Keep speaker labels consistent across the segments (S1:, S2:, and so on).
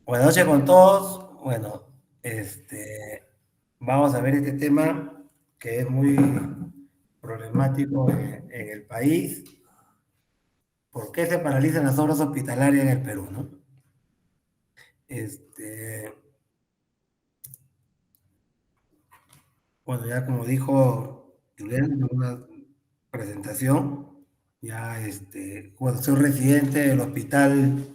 S1: Buenas noches con todos. Bueno, este, vamos a ver este tema que es muy problemático en el país. ¿Por qué se paralizan las obras hospitalarias en el Perú, no? Este, bueno, ya como dijo Julián en una presentación, ya bueno, soy residente del hospital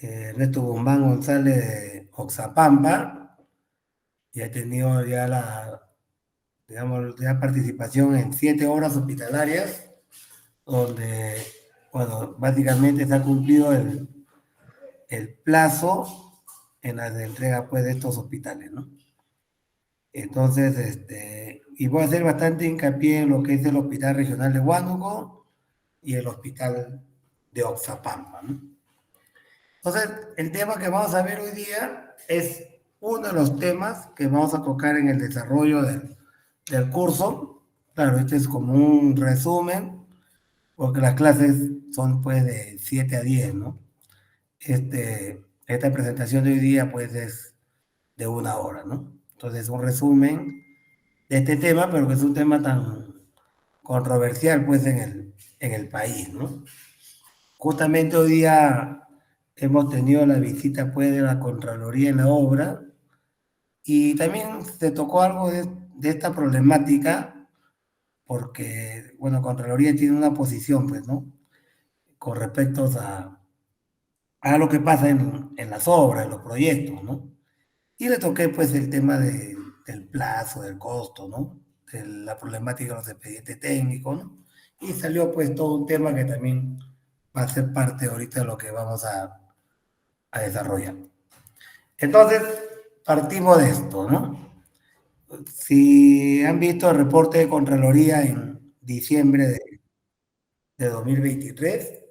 S1: Ernesto Bombán González de Oxapampa y he tenido ya digamos, ya participación en 7 obras hospitalarias, donde, bueno, básicamente se ha cumplido el plazo en la de entrega, pues, de estos hospitales, ¿no? Entonces, y voy a hacer bastante hincapié en lo que es el Hospital Regional de Huánuco y el Hospital de Oxapampa, ¿no? Entonces, el tema que vamos a ver hoy día es uno de los temas que vamos a tocar en el desarrollo del curso. Claro, este es como un resumen, porque las clases son pues de 7 a 10, ¿no? Esta presentación de hoy día pues es de 1 hora, ¿no? Entonces, un resumen de este tema, pero que es un tema tan controversial pues en el país, ¿no? Justamente hoy día hemos tenido la visita pues de la Contraloría en la obra y también se tocó algo de esta problemática porque, bueno, Contraloría tiene una posición pues, ¿no? Con respecto a lo que pasa en las obras, en los proyectos, ¿no? Y le toqué pues el tema del plazo, del costo, ¿no? De la problemática de los expedientes técnicos, ¿no? Y salió pues todo un tema que también va a ser parte ahorita de lo que vamos a desarrollar. Entonces, partimos de esto, ¿no? Si han visto el reporte de Contraloría en diciembre de 2023,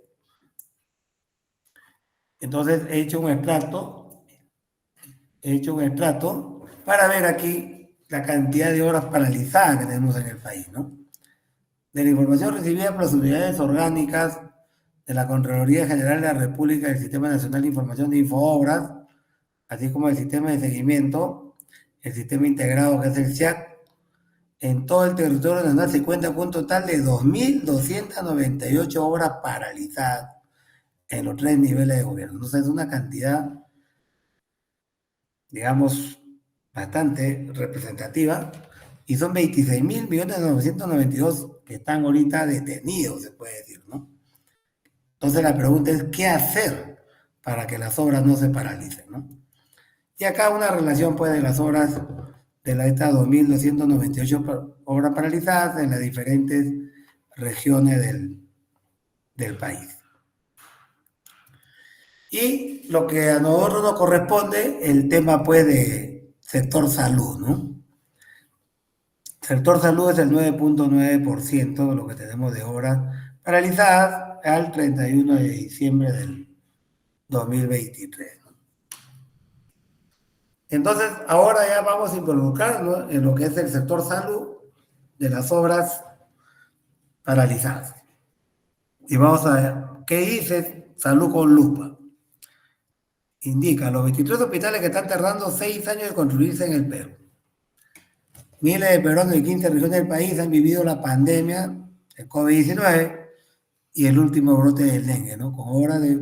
S1: entonces he hecho un extracto para ver aquí la cantidad de horas paralizadas que tenemos en el país, ¿no? De la información recibida por las unidades orgánicas de la Contraloría General de la República del Sistema Nacional de Información de Infoobras, así como el sistema de seguimiento, el sistema integrado que es el SIAC, en todo el territorio nacional se cuenta con un total de 2.298 obras paralizadas en los 3 niveles de gobierno. Entonces es una cantidad, digamos, bastante representativa y son 26.992.000 que están ahorita detenidos, se puede decir, ¿no? Entonces la pregunta es, ¿qué hacer para que las obras no se paralicen, ¿no? Y acá una relación, pues, de las obras de estas 2.298 obras paralizadas en las diferentes regiones del país. Y lo que a nosotros nos corresponde, el tema, pues, de sector salud, ¿no? Sector salud es el 9.9% de lo que tenemos de obras paralizadas al 31 de diciembre del 2023. Entonces, ahora ya vamos a involucrarnos en lo que es el sector salud de las obras paralizadas. Y vamos a ver, ¿qué dice Salud con Lupa? Indica, los 23 hospitales que están tardando 6 años de construirse en el Perú. Miles de peruanos de 15 regiones del país han vivido la pandemia del COVID-19 y el último brote del dengue, ¿no? Con obras de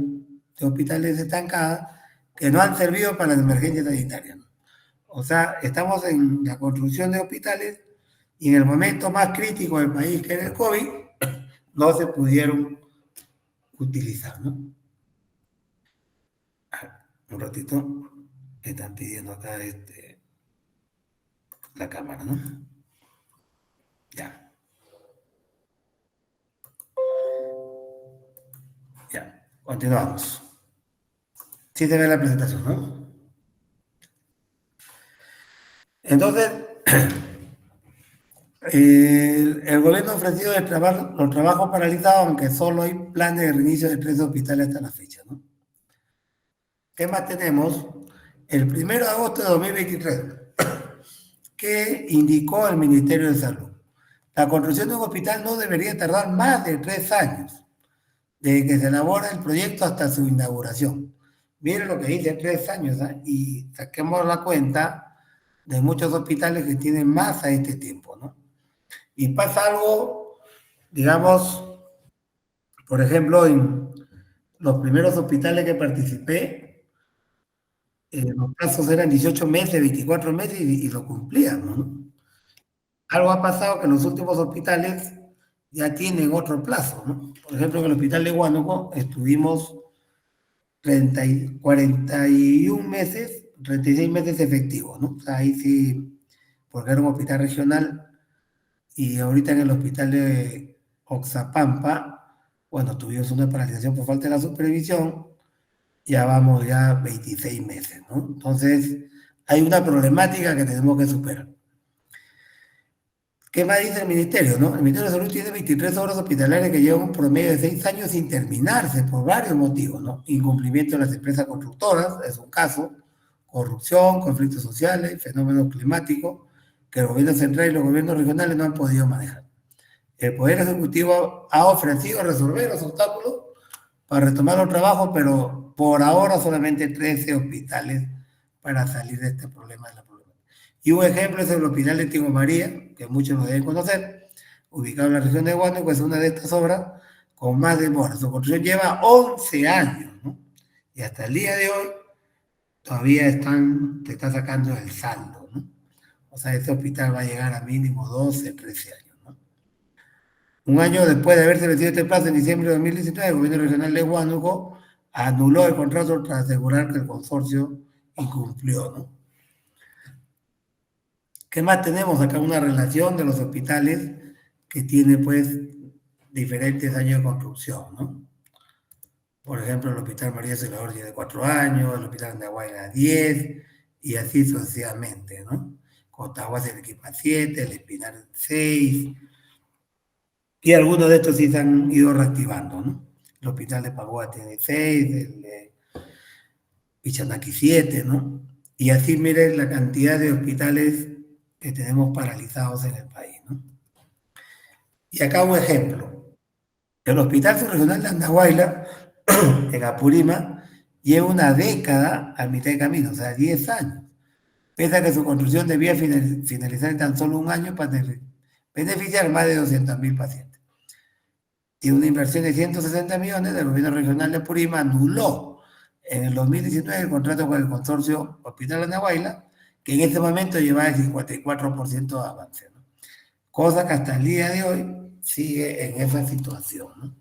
S1: hospitales estancadas que no han servido para las emergencias sanitarias, ¿no? O sea, estamos en la construcción de hospitales y en el momento más crítico del país, que era el COVID, no se pudieron utilizar, ¿no? Un ratito, están pidiendo acá la cámara, ¿no? Ya, ya, continuamos. Sí se ve la presentación, ¿no? Entonces, el gobierno ha ofrecido los trabajos paralizados, aunque solo hay planes de reinicio de 3 hospitales hasta la fecha, ¿no? ¿Qué más tenemos? El 1 de agosto de 2023, que indicó el Ministerio de Salud. La construcción de un hospital no debería tardar más de 3 años, desde que se elabora el proyecto hasta su inauguración. Miren lo que dice 3 años, ¿ah? Y saquemos la cuenta de muchos hospitales que tienen más a este tiempo, ¿no? Y pasa algo, digamos, por ejemplo, en los primeros hospitales que participé, los plazos eran 18 meses, 24 meses y lo cumplíamos, ¿no? Algo ha pasado que en los últimos hospitales ya tienen otro plazo, ¿no? Por ejemplo, en el hospital de Huánuco estuvimos 41 meses, 36 meses efectivos, ¿no? O sea, ahí sí, porque era un hospital regional y ahorita en el hospital de Oxapampa, bueno, tuvimos una paralización por falta de la supervisión, ya vamos ya 26 meses, ¿no? Entonces, hay una problemática que tenemos que superar. ¿Qué más dice el Ministerio, no? El Ministerio de Salud tiene 23 obras hospitalarias que llevan un promedio de 6 años sin terminarse por varios motivos, ¿no? Incumplimiento de las empresas constructoras, es un caso, corrupción, conflictos sociales, fenómenos climáticos, que el gobierno central y los gobiernos regionales no han podido manejar. El Poder Ejecutivo ha ofrecido resolver los obstáculos para retomar los trabajos, pero por ahora solamente 13 hospitales para salir de este problema de la problemática. Y un ejemplo es el hospital de Tingo María, que muchos lo deben conocer, ubicado en la región de Huánuco, es una de estas obras con más demora. Su construcción lleva 11 años, ¿no? Y hasta el día de hoy todavía te está sacando el saldo, ¿no? O sea, este hospital va a llegar a mínimo 12, 13 años, ¿no? Un año después de haberse vencido este plazo, en diciembre de 2019, el gobierno regional de Huánuco anuló el contrato para asegurar que el consorcio incumplió, ¿no? ¿Qué más tenemos acá? Una relación de los hospitales que tiene, pues, diferentes años de construcción, ¿no? Por ejemplo, el Hospital María Auxiliadora tiene 4 años, el Hospital Andahuayla 10, y así sucesivamente, ¿no? Cotahuasi se equipa 7, el Espinar 6, y algunos de estos sí se han ido reactivando, ¿no? El Hospital de Pagoa tiene 6, el de Pichanaki 7, ¿no? Y así miren la cantidad de hospitales que tenemos paralizados en el país, ¿no? Y acá un ejemplo. El Hospital Subregional de Andahuayla, en Apurímac, lleva una década a mitad de camino, o sea, 10 años. Pese a que su construcción debía finalizar en tan solo un año para beneficiar más de 200.000 pacientes. Tiene una inversión de 160 millones, el gobierno regional de Apurímac anuló en el 2019 el contrato con el consorcio Hospital Andahuayla, que en este momento lleva el 54% de avance, ¿no? Cosa que hasta el día de hoy sigue en esa situación, ¿no?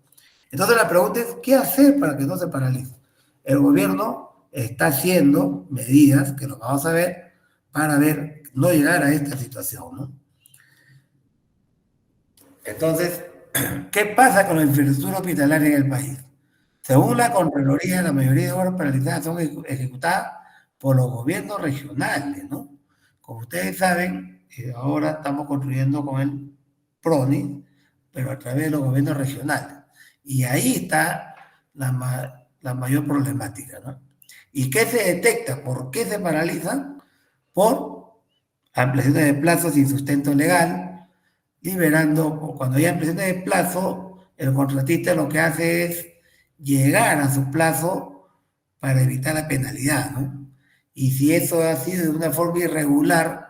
S1: Entonces la pregunta es, ¿qué hacer para que no se paralice? El gobierno está haciendo medidas, que lo vamos a ver, para ver, no llegar a esta situación, ¿no? Entonces, ¿qué pasa con la infraestructura hospitalaria en el país? Según la Contraloría, la mayoría de obras paralizadas son ejecutadas por los gobiernos regionales, ¿no? Como ustedes saben, ahora estamos construyendo con el PRONI, pero a través de los gobiernos regionales. Y ahí está la mayor problemática, ¿no? ¿Y qué se detecta? ¿Por qué se paralizan? Por ampliaciones de plazos sin sustento legal, liberando, cuando hay ampliaciones de plazo, el contratista lo que hace es llegar a su plazo para evitar la penalidad, ¿no? Y si eso ha sido de una forma irregular,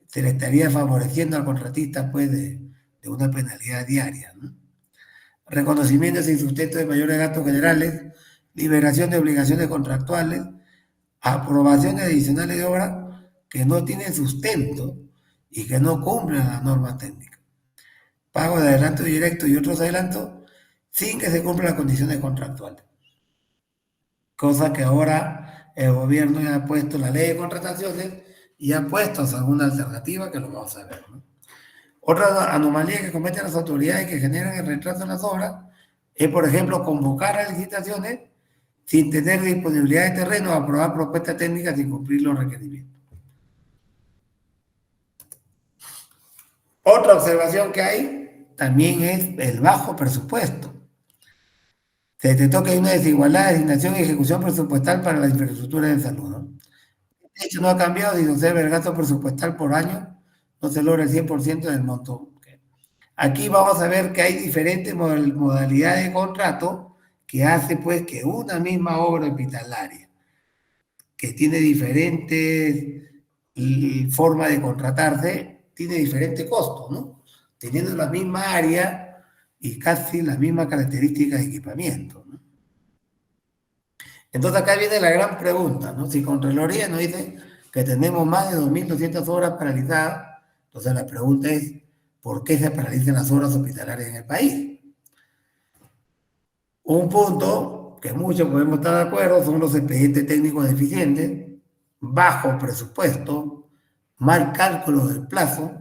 S1: se le estaría favoreciendo al contratista, pues, de una penalidad diaria, ¿no? Reconocimiento sin sustento de mayores gastos generales, liberación de obligaciones contractuales, aprobaciones adicionales de obra que no tienen sustento y que no cumplen las normas técnicas, pago de adelanto directo y otros adelantos sin que se cumplan las condiciones contractuales. Cosa que ahora el gobierno ya ha puesto la ley de contrataciones y ha puesto alguna alternativa que lo vamos a ver, ¿no? Otra anomalía que cometen las autoridades que generan el retraso en las obras es, por ejemplo, convocar a licitaciones sin tener disponibilidad de terreno, aprobar propuestas técnicas sin cumplir los requerimientos. Otra observación que hay también es el bajo presupuesto. Se detectó que hay una desigualdad de asignación y ejecución presupuestal para la infraestructura de salud, ¿no? De hecho, no ha cambiado si se observa el gasto presupuestal por año, no se logra el 100% del monto. Aquí vamos a ver que hay diferentes modalidades de contrato que hace, pues, que una misma obra hospitalaria que tiene diferentes formas de contratarse, tiene diferente costo, ¿no? Teniendo la misma área y casi las mismas características de equipamiento, ¿no? Entonces acá viene la gran pregunta, ¿no? Si Contraloría nos dice que tenemos más de 2.200 obras paralizadas, entonces la pregunta es, ¿por qué se paralizan las obras hospitalarias en el país? Un punto que muchos podemos estar de acuerdo son los expedientes técnicos deficientes, bajo presupuesto, mal cálculo del plazo,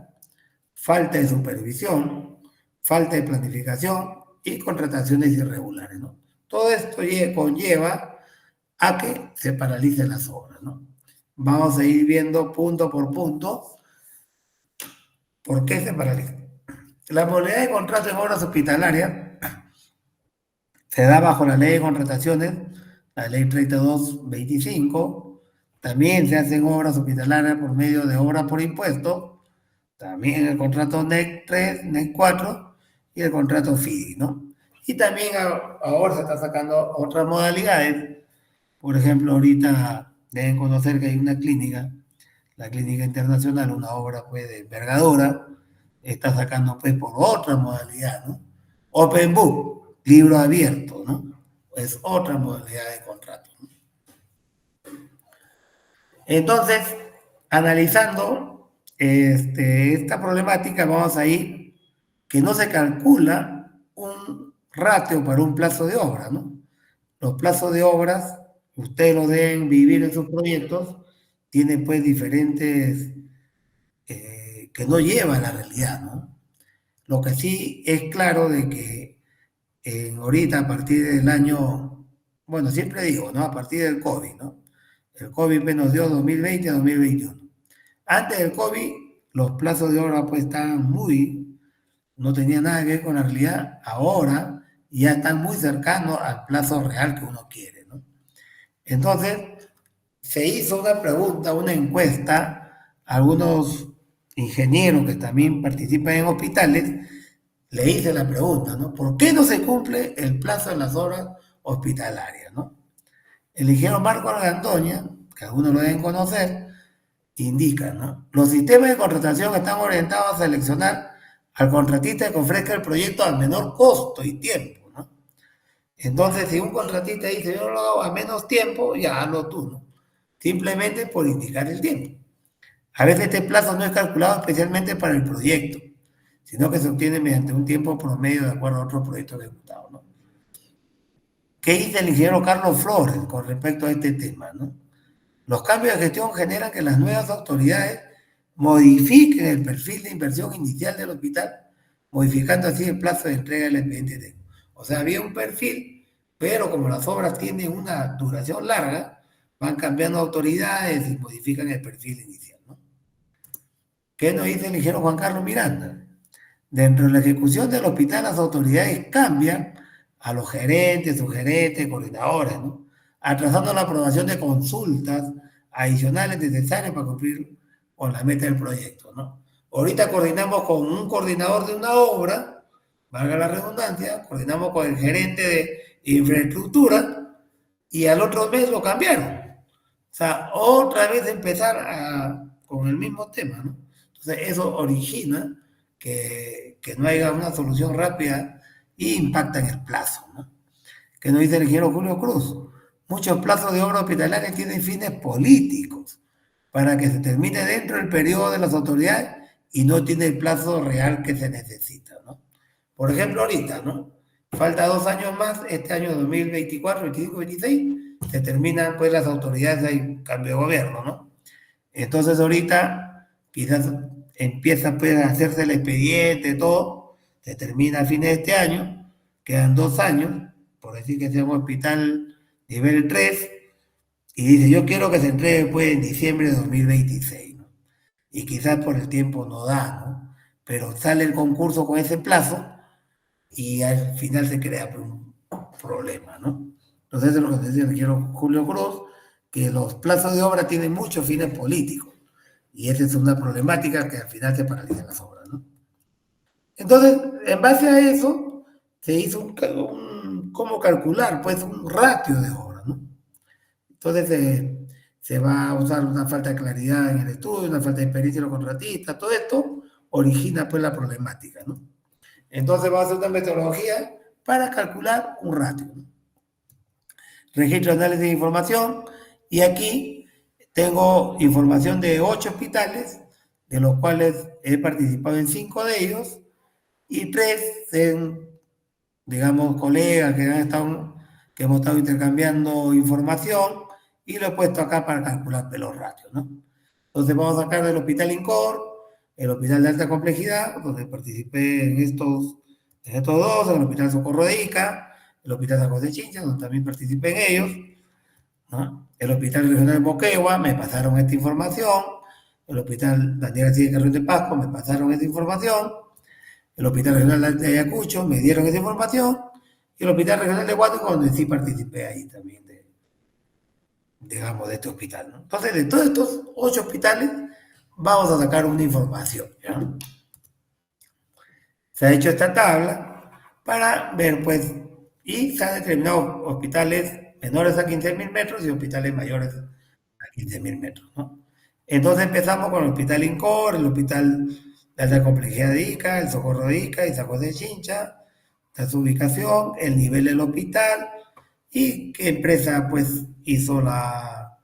S1: falta de supervisión, falta de planificación y contrataciones irregulares, ¿no? Todo esto conlleva a que se paralicen las obras, ¿no? Vamos a ir viendo punto por punto por qué se paraliza. La modalidad de contrato en obras hospitalarias se da bajo la ley de contrataciones, la ley 3225. También se hacen obras hospitalarias por medio de obras por impuesto, también el contrato NEC 3, NEC 4 y el contrato FIDI, ¿no? Y también ahora se está sacando otras modalidades. Por ejemplo, ahorita deben conocer que hay una clínica, la Clínica Internacional, una obra pues de envergadura, está sacando pues por otra modalidad, ¿no? Open Book, libro abierto, ¿no? Es otra modalidad de contrato, ¿no? Entonces, analizando esta problemática, vamos a ir que no se calcula un ratio para un plazo de obra, ¿no? Los plazos de obras, ustedes lo deben vivir en sus proyectos, tienen pues diferentes que no llevan a la realidad, ¿no? Lo que sí es claro de que ahorita a partir del año, bueno, siempre digo, ¿no? A partir del COVID, ¿no? El COVID nos dio 2020 a 2021. Antes del COVID, los plazos de obra pues estaban no tenían nada que ver con la realidad. Ahora ya están muy cercanos al plazo real que uno quiere, ¿no? Entonces, se hizo una pregunta, una encuesta, a algunos ingenieros que también participan en hospitales, le hice la pregunta, ¿no? ¿Por qué no se cumple el plazo de las obras hospitalarias, ¿no? El ingeniero Marco Argandoña, que algunos lo deben conocer, indica, ¿no? Los sistemas de contratación están orientados a seleccionar al contratista que ofrezca el proyecto al menor costo y tiempo, ¿no? Entonces, si un contratista dice, yo lo hago a menos tiempo, ya hazlo tú, ¿no? Simplemente por indicar el tiempo. A veces este plazo no es calculado especialmente para el proyecto, sino que se obtiene mediante un tiempo promedio de acuerdo a otro proyecto ejecutado, ¿no? ¿Qué dice el ingeniero Carlos Flores con respecto a este tema, ¿no? Los cambios de gestión generan que las nuevas autoridades modifiquen el perfil de inversión inicial del hospital, modificando así el plazo de entrega del expediente técnico. O sea, había un perfil, pero como las obras tienen una duración larga, van cambiando autoridades y modifican el perfil inicial, ¿no? ¿Qué nos dice el ingeniero Juan Carlos Miranda? Dentro de la ejecución del hospital, las autoridades cambian a los gerentes, subgerentes, coordinadores, ¿no? Atrasando la aprobación de consultas adicionales necesarias para cumplir con la meta del proyecto, ¿no? Ahorita coordinamos con un coordinador de una obra, valga la redundancia, coordinamos con el gerente de infraestructura y al otro mes lo cambiaron. O sea, otra vez empezar con el mismo tema, ¿no? Entonces, eso origina que no haya una solución rápida y impacta en el plazo, ¿no? Que nos dice el ingeniero Julio Cruz. Muchos plazos de obra hospitalaria tienen fines políticos para que se termine dentro del periodo de las autoridades y no tiene el plazo real que se necesita, ¿no? Por ejemplo, ahorita, ¿no? Falta 2 años más, este año 2024, 25, 26, se terminan pues las autoridades, hay cambio de gobierno, ¿no? Entonces ahorita quizás empieza pues a hacerse el expediente, todo, se termina a fines de este año, quedan 2 años, por decir que sea un hospital nivel 3, y dice, yo quiero que se entregue pues en diciembre de 2026, ¿no? Y quizás por el tiempo no da, ¿no? Pero sale el concurso con ese plazo y al final se crea un problema, ¿no? Entonces, eso es lo que decía el quiero Julio Cruz, que los plazos de obra tienen muchos fines políticos y esa es una problemática que al final se paralizan las obras, ¿no? Entonces, en base a eso, se hizo cómo calcular, pues, un ratio de obra, ¿no? Entonces, se va a usar una falta de claridad en el estudio, una falta de experiencia en los contratistas, todo esto origina pues la problemática, ¿no? Entonces vamos a hacer una metodología para calcular un ratio, ¿no? Registro de análisis de información, y aquí tengo información de 8 hospitales, de los cuales he participado en 5 de ellos, y 3 en, digamos, colegas que hemos estado intercambiando información, y lo he puesto acá para calcular los ratios, ¿no? Entonces vamos a sacar del Hospital INCOR, el Hospital de Alta Complejidad, donde participé en estos dos, en el Hospital Socorro de Ica, el Hospital San José de Chincha, donde también participé en ellos, ¿no? El Hospital Regional de Moquegua, me pasaron esta información, el Hospital Daniel García Carrión de Pasco, me pasaron esta información, el Hospital Regional de Ayacucho, me dieron esa información, y el Hospital Regional de Huánuco, donde sí participé ahí también, digamos, de este hospital, ¿no? Entonces, de todos estos 8 hospitales, vamos a sacar una información, ¿ya? Se ha hecho esta tabla para ver, pues, y se han determinado hospitales menores a 15.000 metros y hospitales mayores a 15.000 metros, ¿no? Entonces empezamos con el Hospital INCOR, el Hospital de Alta Complejidad de Ica, el Socorro de Ica y San José de Chincha, su ubicación, el nivel del hospital y qué empresa pues hizo la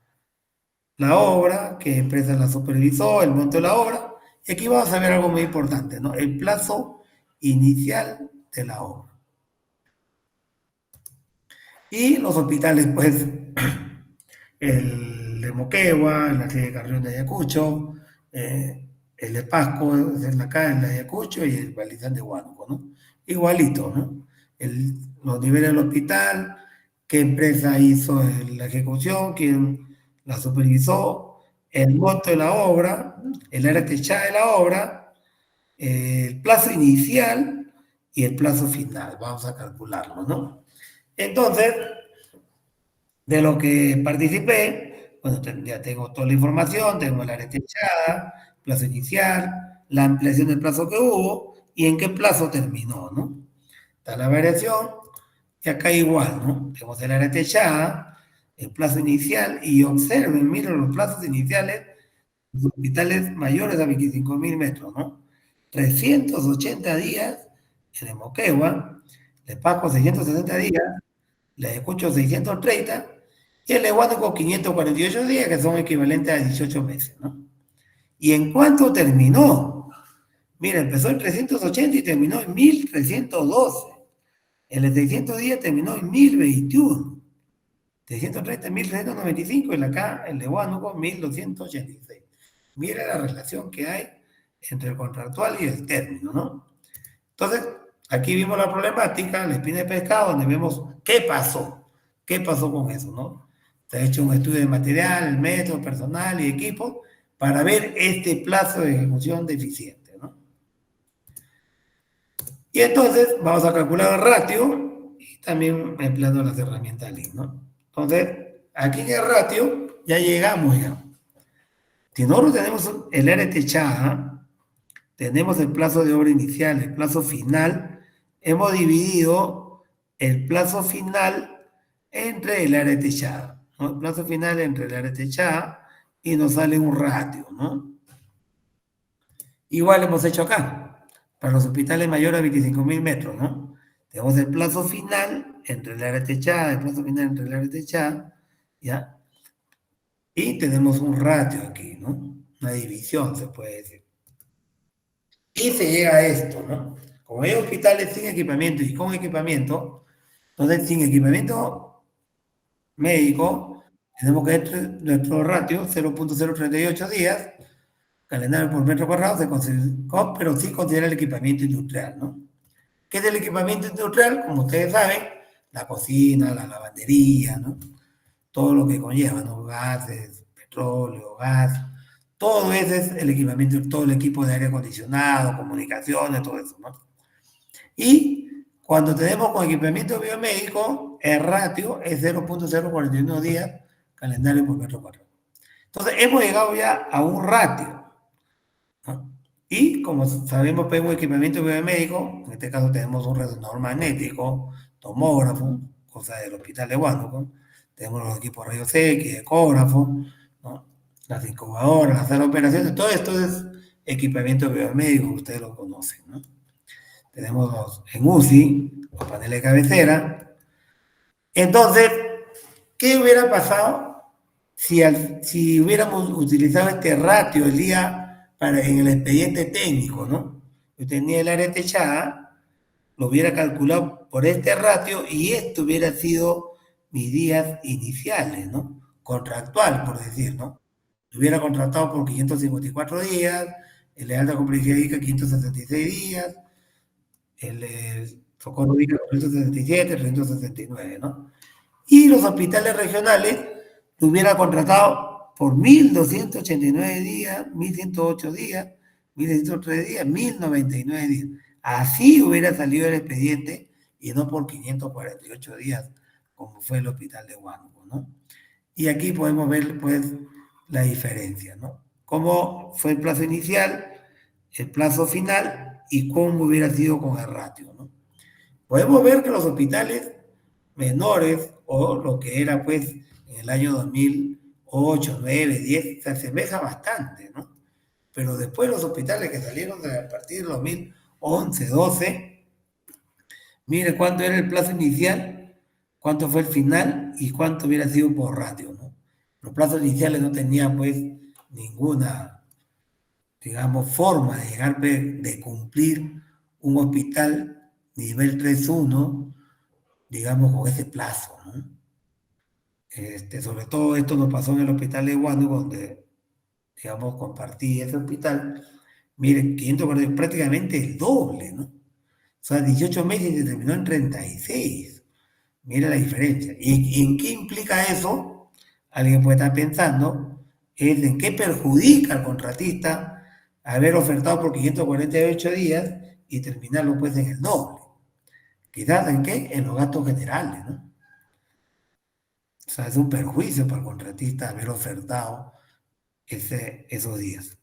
S1: obra, qué empresa la supervisó, el monto de la obra. Y aquí vamos a ver algo muy importante, ¿no? El plazo inicial de la obra. Y los hospitales, pues, el de Moquegua, el de Carrión de Ayacucho, el de Pasco, es acá, el de Ayacucho y el Balizán de Huánuco, ¿no? Igualito, ¿no? Los niveles del hospital, qué empresa hizo la ejecución, quién la supervisó, el monto de la obra, el área techada de la obra, el plazo inicial y el plazo final. Vamos a calcularlo, ¿no? Entonces, de lo que participé, bueno, ya tengo toda la información, tengo el área techada, plazo inicial, la ampliación del plazo que hubo y en qué plazo terminó, ¿no? Está la variación y acá igual, ¿no? Tenemos el área techada, el plazo inicial y observen, miren los plazos iniciales de hospitales mayores a 25.000 metros, ¿no? 380 días en el Moquegua, Le Pasco 660 días, la de Ayacucho 630 y el de Huánuco 548 días, que son equivalentes a 18 meses, ¿no? ¿Y en cuánto terminó? Mira, empezó en 380 y terminó en 1312. El de 600 días terminó en 1021. 630 en 1395 y acá el de Huánuco 1286. Mira la relación que hay entre el contractual y el término, ¿no? Entonces, aquí vimos la problemática, la espina de pescado, donde vemos qué pasó con eso, ¿no? Se ha hecho un estudio de material, el método, personal y equipo para ver este plazo de ejecución deficiente, ¿no? Y entonces vamos a calcular el ratio y también empleando las herramientas Lean, ¿no? Entonces, aquí en el ratio ya llegamos ya. Si nosotros tenemos el área techada, tenemos el plazo de obra inicial, el plazo final, hemos dividido el plazo final entre el área techada, ¿no? El plazo final entre el área techada y nos sale un ratio, ¿no? Igual hemos hecho acá, para los hospitales mayores a 25.000 metros, ¿no? Tenemos el plazo final entre el área techada, el plazo final entre el área techada, ¿ya? Y tenemos un ratio aquí, ¿no? Una división, se puede decir. Y se llega a esto, ¿no? Como hay hospitales sin equipamiento y con equipamiento, entonces sin equipamiento médico, tenemos que nuestro ratio 0.038 días, calendario por metro cuadrado, pero sí considera el equipamiento industrial, ¿no? ¿Qué es el equipamiento industrial? Como ustedes saben, la cocina, la lavandería, ¿no? Todo lo que conlleva, ¿no? Gases, petróleo, gas, todo ese es el equipamiento, todo el equipo de aire acondicionado, comunicaciones, todo eso, ¿no? Y cuando tenemos con equipamiento biomédico, el ratio es 0.041 días calendario por metro cuadrado. Entonces, hemos llegado ya a un ratio, ¿no? Y como sabemos, pues, un equipamiento biomédico, en este caso tenemos un resonador magnético, tomógrafo, cosa del hospital de Huánuco, tenemos los equipos rayos X, ecógrafo, las incubadoras, las salas de operaciones, todo esto es equipamiento biomédico, ustedes lo conocen, ¿no? Tenemos en UCI, los paneles de cabecera. Entonces, ¿qué hubiera pasado si hubiéramos utilizado este ratio el día en el expediente técnico, ¿no? Yo tenía el área techada, lo hubiera calculado por este ratio y esto hubiera sido mis días iniciales, ¿no? Contractual, por decir, ¿no? Lo hubiera contratado por 554 días, el de alta complejidad ICA 566 días, el Socorro ICA 367, 369, ¿no? Y los hospitales regionales lo hubiera contratado por 1.289 días, 1.108 días, 1.103 días, 1.099 días. Así hubiera salido el expediente y no por 548 días, como fue el hospital de Huánuco, ¿no? Y aquí podemos ver, pues, la diferencia, ¿no? Cómo fue el plazo inicial, el plazo final y cómo hubiera sido con el ratio, ¿no? Podemos ver que los hospitales menores, o lo que era pues en el año 2008, 9, 10, se asemeja bastante, ¿no? Pero después los hospitales que salieron a partir de 2011, 12, mire cuánto era el plazo inicial, cuánto fue el final y cuánto hubiera sido por ratio, ¿no? Los plazos iniciales no tenían pues ninguna, digamos, forma de llegar, de cumplir un hospital nivel 3.1, digamos, con ese plazo, ¿no? Sobre todo esto nos pasó en el hospital de Huánuco, donde, digamos, compartí ese hospital. Miren, 540, prácticamente el doble, ¿no? O sea, 18 meses y se terminó en 36. Mira la diferencia. ¿Y en qué implica eso? Alguien puede estar pensando, es en qué perjudica al contratista haber ofertado por 548 días y terminarlo pues en el doble. Quizás en qué? En los gastos generales, ¿no? O sea, es un perjuicio para el contratista haber ofertado esos días.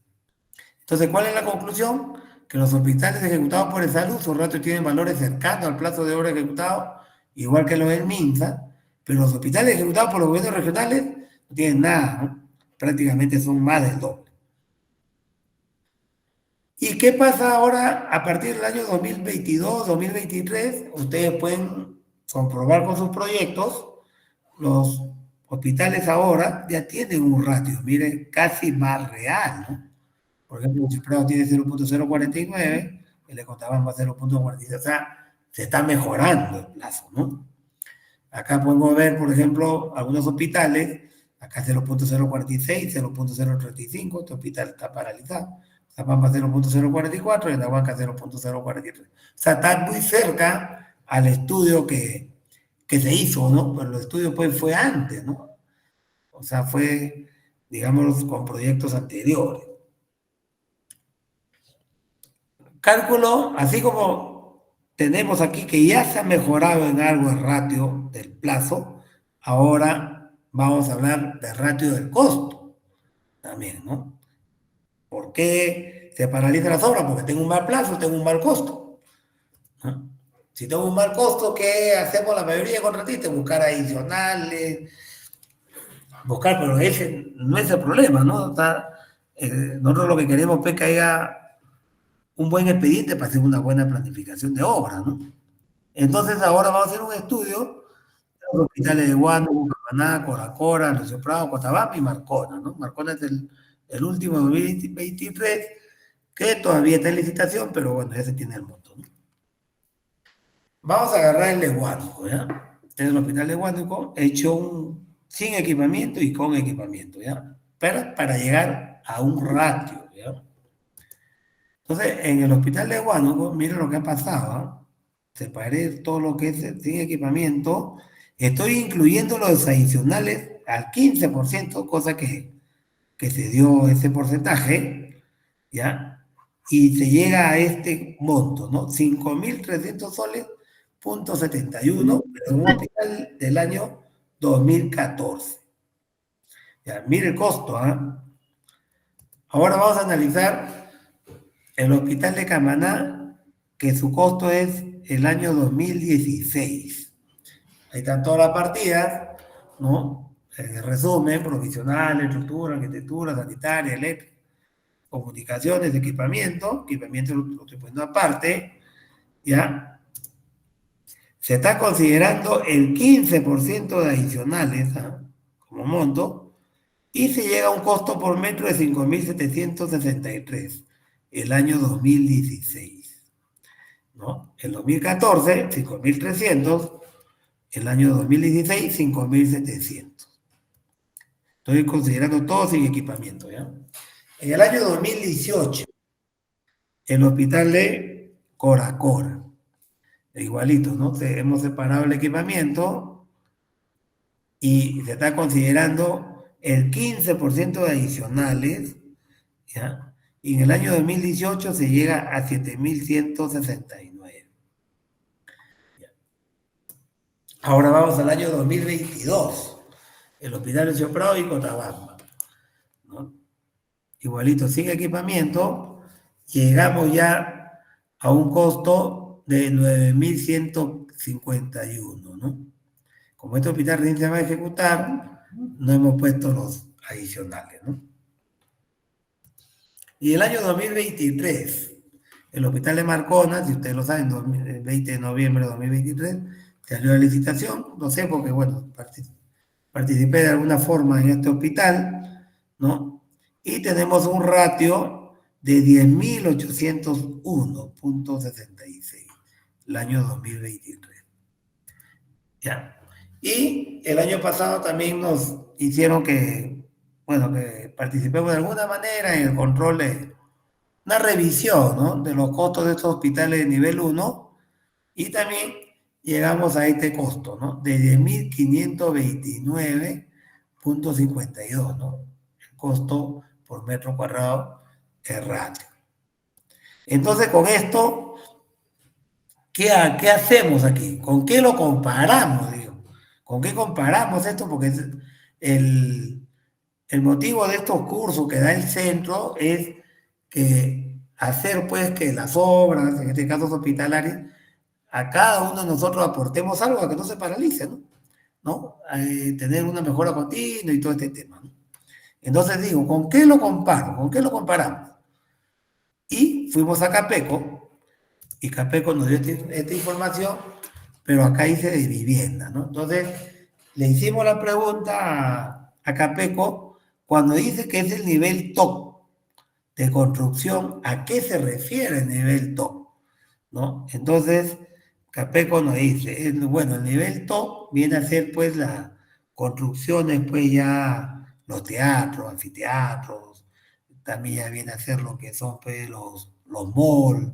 S1: Entonces, ¿cuál es la conclusión? Que los hospitales ejecutados por el salud, su ratio tienen valores cercanos al plazo de obra ejecutado, igual que los del MINSA, pero los hospitales ejecutados por los gobiernos regionales no tienen nada, ¿no? Prácticamente son más del doble. ¿Y qué pasa ahora a partir del año 2022, 2023? Ustedes pueden comprobar con sus proyectos, los hospitales ahora ya tienen un ratio, miren, casi más real, ¿no? Por ejemplo, el Cifrado tiene 0.049, el Ecotabán va a 0.46, o sea, se está mejorando el plazo, ¿no? Acá podemos ver, por ejemplo, algunos hospitales, acá 0.046, 0.035, este hospital está paralizado. Zapampa 0.044 y en la Huanca 0.043. O sea, está muy cerca al estudio que se hizo, ¿no? Pero el estudio pues fue antes, ¿no? O sea, fue, digamos, con proyectos anteriores. Cálculo, así como tenemos aquí que ya se ha mejorado en algo el ratio del plazo, ahora vamos a hablar del ratio del costo también, ¿no? ¿Por qué se paraliza las obras? Porque tengo un mal plazo, tengo un mal costo, ¿no? Si tengo un mal costo, ¿qué hacemos la mayoría de contratistas? Buscar adicionales, buscar, pero ese no es el problema, ¿no? O sea, nosotros lo que queremos es que haya un buen expediente para hacer una buena planificación de obra, ¿no? Entonces ahora vamos a hacer un estudio de los hospitales de Huánuco, Camaná, Coracora, Lucio Prado, Cotabamba y Marcona, ¿no? Marcona es el último de 2023, que todavía está en licitación, pero bueno, ya se tiene el monto, ¿no? Vamos a agarrar el de Huánuco, ¿ya? Este es el hospital de Huánuco, hecho sin equipamiento y con equipamiento, ¿ya? Pero para llegar a un ratio, ¿ya? Entonces, en el hospital de Huánuco, miren lo que ha pasado, ¿ah? Separé todo lo que es sin equipamiento, estoy incluyendo los adicionales al 15%, cosa que se dio ese porcentaje, ¿ya? Y se llega a este monto, ¿no? 5.300 soles, punto 71, pero en un hospital del año 2014. Ya, mire el costo, ¿ah? Ahora vamos a analizar el hospital de Camaná, que su costo es el año 2016. Ahí están todas las partidas, ¿no? En resumen, provisional, estructura, arquitectura, sanitaria, eléctrica, comunicaciones, equipamiento lo estoy poniendo aparte, ¿ya? Se está considerando el 15% de adicionales, ¿ah? Como monto, y se llega a un costo por metro de 5.763 el año 2016, ¿no? El 2014, 5.300, el año 2016, 5.700. Estoy considerando todo sin equipamiento, ¿ya? En el año 2018, el hospital de Cora Cora, igualito, ¿no? Hemos separado el equipamiento y se está considerando el 15% de adicionales, ¿ya? Y en el año 2018 se llega a 7.169. Ahora vamos al año 2022, el hospital de Choprado y Cotabamba, ¿no? Igualito, sin equipamiento, llegamos ya a un costo de 9.151, ¿no? Como este hospital recién se va a ejecutar, no hemos puesto los adicionales, ¿no? Y el año 2023, el hospital de Marcona, si ustedes lo saben, el 20 de noviembre de 2023, salió la licitación, no sé, porque bueno, participé de alguna forma en este hospital, ¿no? Y tenemos un ratio de 10.801.66 el año 2023. ¿Ya? Y el año pasado también nos hicieron bueno, que participemos de alguna manera en el control de una revisión, ¿no? De los costos de estos hospitales de nivel uno y también llegamos a este costo, ¿no? De 10.529.52, ¿no? El costo por metro cuadrado es ratio. Entonces, con esto, ¿qué hacemos aquí? ¿Con qué lo comparamos, digo? ¿Con qué comparamos esto? Porque el, el motivo de estos cursos que da el centro es que hacer pues que las obras, en este caso hospitalarias, a cada uno de nosotros aportemos algo a que no se paralice, ¿no? ¿No? Tener una mejora continua y todo este tema, ¿no? Entonces digo, ¿con qué lo comparo? ¿Con qué lo comparamos? Y fuimos a Capeco, y Capeco nos dio esta información, pero acá dice de vivienda, ¿no? Entonces, le hicimos la pregunta a Capeco cuando dice que es el nivel top de construcción, ¿a qué se refiere el nivel top? ¿No? Entonces, Capeco nos dice, bueno, el nivel top viene a ser pues las construcciones, pues ya los teatros, anfiteatros, también ya viene a ser lo que son pues los malls,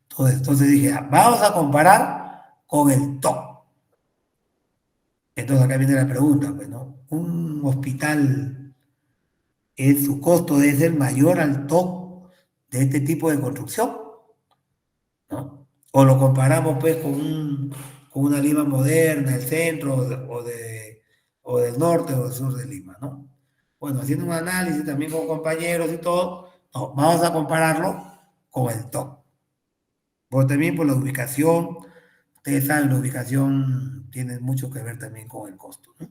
S1: todo esto. Entonces dije, vamos a comparar con el top. Entonces acá viene la pregunta, pues, ¿no? Un hospital, su costo debe ser mayor al top de este tipo de construcción, ¿no? O lo comparamos pues con una Lima moderna, el centro, o del norte o del sur de Lima, ¿no? Bueno, haciendo un análisis también con compañeros y todo, no, vamos a compararlo con el top. Porque también por la ubicación, ustedes saben, la ubicación tiene mucho que ver también con el costo, ¿no?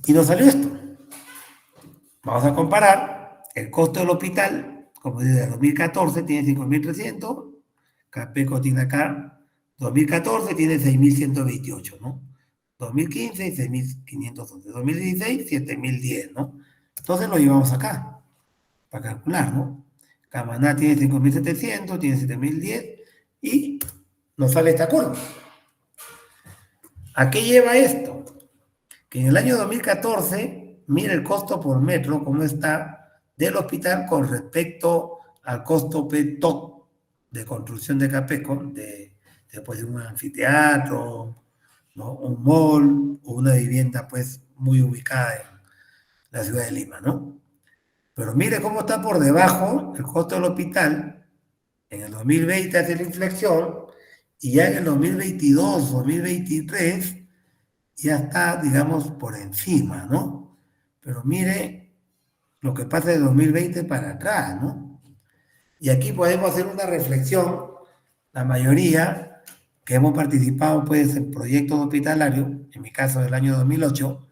S1: Y nos salió esto. Vamos a comparar el costo del hospital, como dice, 2014 tiene 5.300, Capeco tiene acá, 2014 tiene 6.128, ¿no? 2015, 6.511, 2016, 7.010, ¿no? Entonces lo llevamos acá, para calcular, ¿no? Camaná tiene 5.700, tiene 7.010, y nos sale esta curva. ¿A qué lleva esto? Que en el año 2014, mira el costo por metro, cómo está del hospital con respecto al costo PETOC de construcción de Capeco, después de un anfiteatro, ¿no? Un mall o una vivienda pues muy ubicada en la ciudad de Lima, ¿no? Pero mire cómo está por debajo el costo del hospital. En el 2020 hace la inflexión y ya en el 2022, 2023 ya está, digamos, por encima, ¿no? Pero mire lo que pasa de 2020 para atrás, ¿no? Y aquí podemos hacer una reflexión, la mayoría, que hemos participado pues en proyectos hospitalarios, en mi caso del año 2008,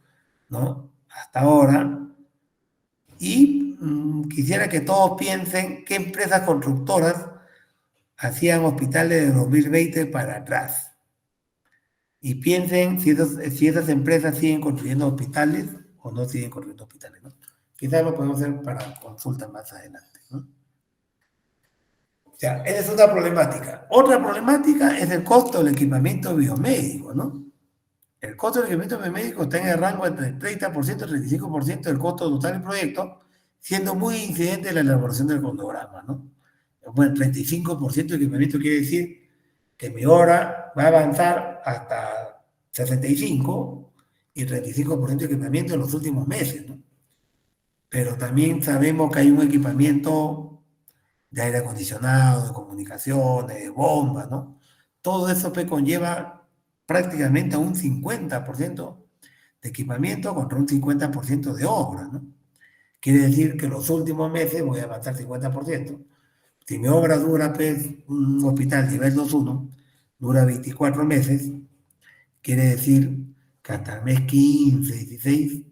S1: ¿no? Hasta ahora, y quisiera que todos piensen qué empresas constructoras hacían hospitales de 2020 para atrás. Y piensen si esas empresas siguen construyendo hospitales o no siguen construyendo hospitales, ¿no? Quizás lo podemos hacer para consulta más adelante, ¿no? O sea, esa es una problemática. Otra problemática es el costo del equipamiento biomédico, ¿no? El costo del equipamiento biomédico está en el rango entre el 30% y el 35% del costo total del proyecto, siendo muy incidente en la elaboración del cronograma, ¿no? Bueno, 35% de equipamiento quiere decir que mi obra va a avanzar hasta 65 y 35% de equipamiento en los últimos meses, ¿no? Pero también sabemos que hay un equipamiento de aire acondicionado, de comunicaciones, de bombas, ¿no? Todo eso pues, conlleva prácticamente a un 50% de equipamiento contra un 50% de obra, ¿no? Quiere decir que los últimos meses voy a avanzar 50%. Si mi obra dura, pues, un hospital nivel 2.1, dura 24 meses, quiere decir que hasta el mes 15, 16,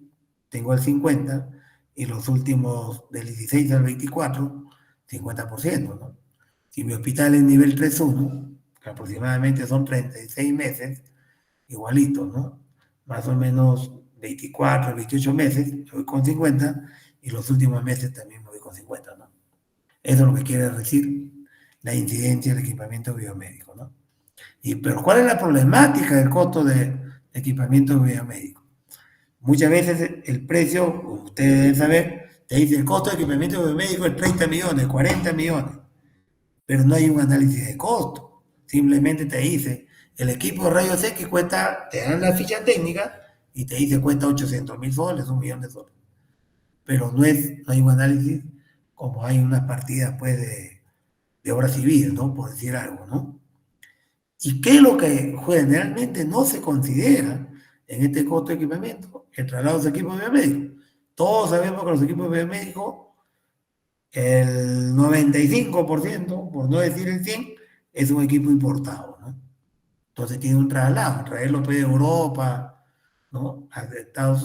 S1: tengo el 50, y los últimos del 16 al 24, 50%, ¿no? Si mi hospital es nivel 3.1, que aproximadamente son 36 meses, igualito, ¿no? Más o menos 24, 28 meses, me voy con 50, y los últimos meses también me voy con 50, ¿no? Eso es lo que quiere decir la incidencia del equipamiento biomédico, ¿no? Pero ¿cuál es la problemática del costo de equipamiento biomédico? Muchas veces el precio, como ustedes deben saber, te dice el costo de equipamiento biomédico es 30 millones, 40 millones, pero no hay un análisis de costo. Simplemente te dice, el equipo de rayos X cuesta, te dan la ficha técnica y te dice cuesta 800.000 soles, 1 millón de soles. Pero no hay un análisis como hay unas partidas pues de obra civil, ¿no? Por decir algo, ¿no? ¿Y qué es lo que generalmente no se considera en este costo de equipamiento? El traslado de equipos biomédicos. Todos sabemos que los equipos biomédicos, el 95%, por no decir el 100%, es un equipo importado, ¿no? Entonces tiene un traslado, traerlo pues, de Europa, ¿no?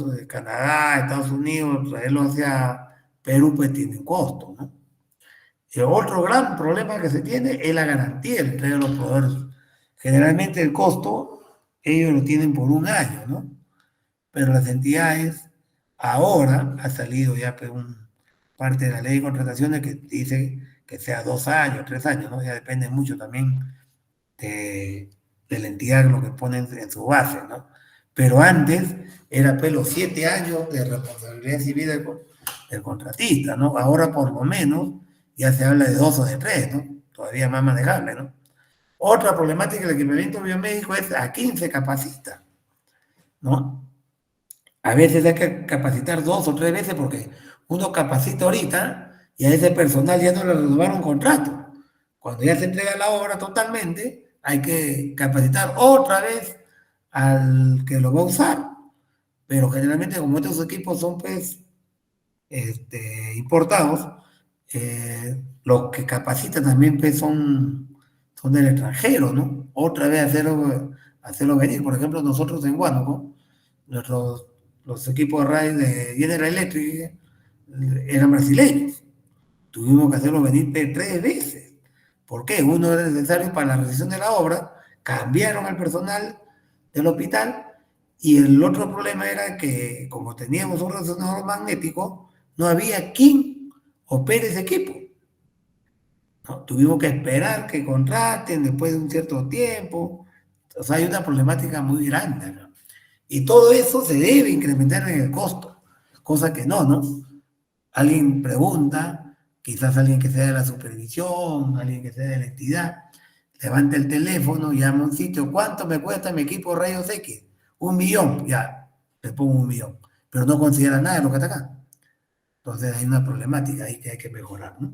S1: De Canadá, Estados Unidos, traerlo hacia Perú, pues tiene un costo, ¿no? Y otro gran problema que se tiene es la garantía de entrega de los proveedores. Generalmente el costo ellos lo tienen por 1 año, ¿no? Pero las entidades, ahora ha salido ya pues, parte de la ley de contrataciones que dice que sea 2 años, 3 años, ¿no? Ya depende mucho también de la entidad lo que ponen en su base, ¿no? Pero antes era pues los 7 años de responsabilidad civil del contratista, ¿no? Ahora por lo menos ya se habla de 2 o de 3, ¿no? Todavía más manejable, ¿no? Otra problemática del equipamiento biomédico es a quién se capacita, ¿no? A veces hay que capacitar 2 o 3 veces porque uno capacita ahorita y a ese personal ya no le renovaron contrato. Cuando ya se entrega la obra totalmente, hay que capacitar otra vez al que lo va a usar. Pero generalmente como estos equipos son pues importados, los que capacitan también pues, son del extranjero, ¿no? Otra vez hacerlo venir. Por ejemplo, nosotros en Huánuco, los equipos de radio de General Electric eran brasileños. Tuvimos que hacerlo venir 3 veces. ¿Por qué? Uno era necesario para la realización de la obra, cambiaron al personal del hospital y el otro problema era que como teníamos un resonador magnético, no había quien opere ese equipo. ¿No? Tuvimos que esperar que contraten después de un cierto tiempo. O sea, hay una problemática muy grande, ¿no? Y todo eso se debe incrementar en el costo, cosa que no, ¿no? Alguien pregunta, quizás alguien que sea de la supervisión, alguien que sea de la entidad, levanta el teléfono, llama a un sitio, ¿cuánto me cuesta mi equipo rayos X? 1 millón, ya, le pongo 1 millón, pero no considera nada de lo que está acá. Entonces hay una problemática ahí que hay que mejorar, ¿no?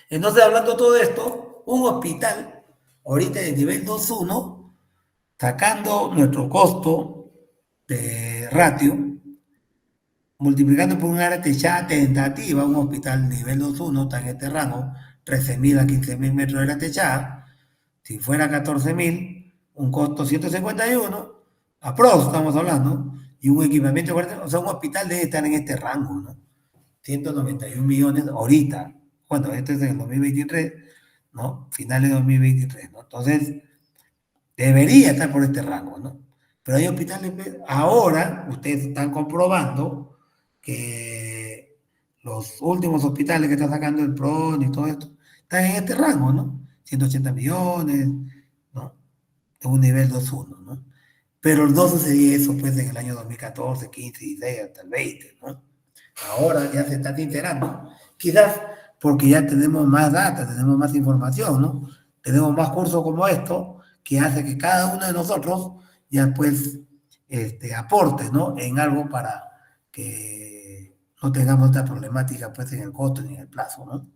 S1: Entonces, hablando de todo esto, un hospital, ahorita de nivel 2.1, sacando nuestro costo de ratio, multiplicando por un área techada tentativa, un hospital nivel 2.1 está en este rango, 13.000 a 15.000 metros de área techada, Si fuera 14.000, un costo 151, aprox estamos hablando, y un equipamiento, o sea, un hospital debe estar en este rango, ¿no? 191 millones ahorita. Bueno, esto es en el 2023, ¿no? Finales de 2023, ¿no? Entonces, debería estar por este rango, ¿no? Pero hay hospitales, ahora ustedes están comprobando que los últimos hospitales que están sacando el PRON y todo esto, están en este rango, ¿no? 180 millones, ¿no? En un nivel 2.1, ¿no? Pero no sucedía eso pues en el año 2014, 15, 16, hasta el 20, ¿no? Ahora ya se está enterando. Quizás porque ya tenemos más data, tenemos más información, ¿no? Tenemos más cursos como esto, que hace que cada uno de nosotros ya pues aporte, ¿no? En algo para que no tengamos esta problemática pues en el costo ni en el plazo, ¿no?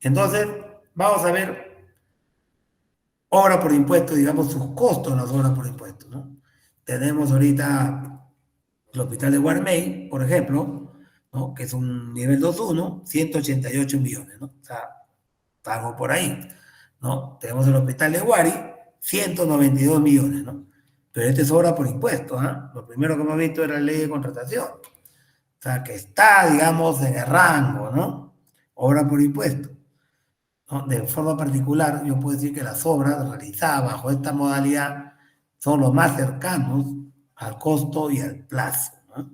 S1: Entonces, vamos a ver obra por impuesto, digamos, sus costos en las obras por impuesto, ¿no? Tenemos ahorita el hospital de Guarmey, por ejemplo, ¿no? Que es un nivel 2.1, 188 millones, ¿no? O sea, algo por ahí, ¿no? Tenemos el hospital de Guari, 192 millones, ¿no? Pero este es obra por impuesto, ¿ah? Lo primero que hemos visto era la ley de contratación. O sea, que está, digamos, en el rango, ¿no? Obra por impuesto, ¿no? De forma particular, yo puedo decir que las obras realizadas bajo esta modalidad son los más cercanos al costo y al plazo, ¿no?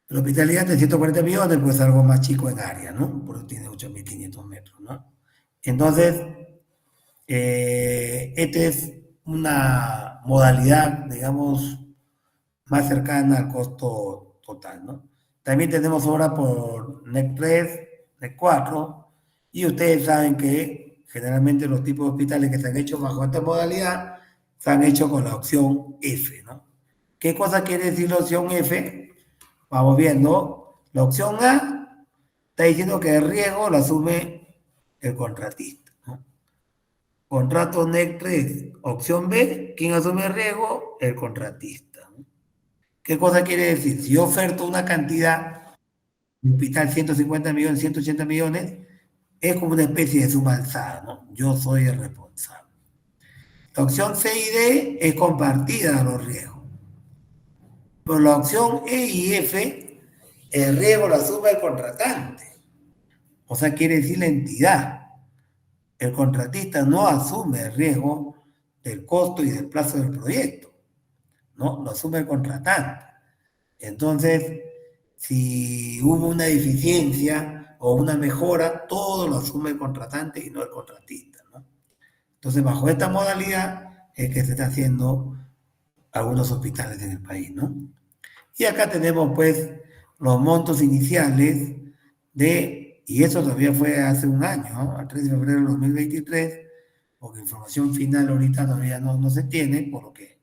S1: El hospitalidad de 140 millones, pues algo más chico en área, ¿no? Porque tiene 8.500 metros, ¿no? Entonces, esta es una modalidad, digamos, más cercana al costo total, ¿no? También tenemos obra por NEC 3, NEC 4, y ustedes saben que generalmente los tipos de hospitales que se han hecho bajo esta modalidad se han hecho con la opción F, ¿no? ¿Qué cosa quiere decir la opción F? Vamos viendo. La opción A está diciendo que el riesgo lo asume el contratista, ¿no? Contrato NEC 3. Opción B, ¿quién asume el riesgo? El contratista, ¿no? ¿Qué cosa quiere decir? Si yo oferto una cantidad, un hospital 150 millones, 180 millones, es como una especie de suma alzada, ¿no? Yo soy el responsable. La opción C y D es compartida los riesgos. Pero la opción E y F, el riesgo lo asume el contratante. O sea, quiere decir la entidad. El contratista no asume el riesgo del costo y del plazo del proyecto, ¿no? Lo asume el contratante. Entonces, si hubo una deficiencia o una mejora, todo lo asume el contratante y no el contratista, ¿no? Entonces, bajo esta modalidad es que se está haciendo algunos hospitales en el país, ¿no? Y acá tenemos, pues, los montos iniciales y eso todavía fue hace un año, ¿no? Al 3 de febrero de 2023, porque información final ahorita todavía no se tiene, por lo que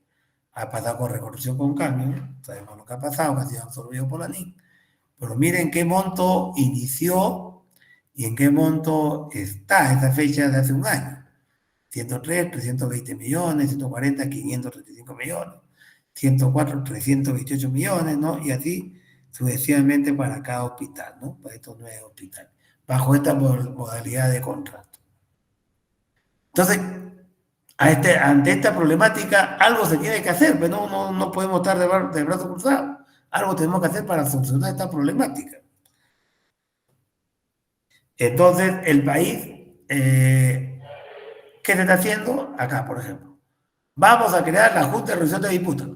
S1: ha pasado con reconstrucción con cambio, sabemos lo que ha pasado, que ha sido absorbido por la NIC, pero miren qué monto inició y en qué monto está esa fecha de hace un año. 103, 320 millones, 140, 535 millones, 104, 328 millones, ¿no? Y así sucesivamente para cada hospital, ¿no? Para estos 9 hospitales, bajo esta modalidad de contrato. Entonces, ante esta problemática, algo se tiene que hacer, pero no podemos estar de brazos cruzados. Algo tenemos que hacer para solucionar esta problemática. Entonces, el país, ¿qué se está haciendo? Acá, por ejemplo. Vamos a crear la Junta de Resolución de Disputas,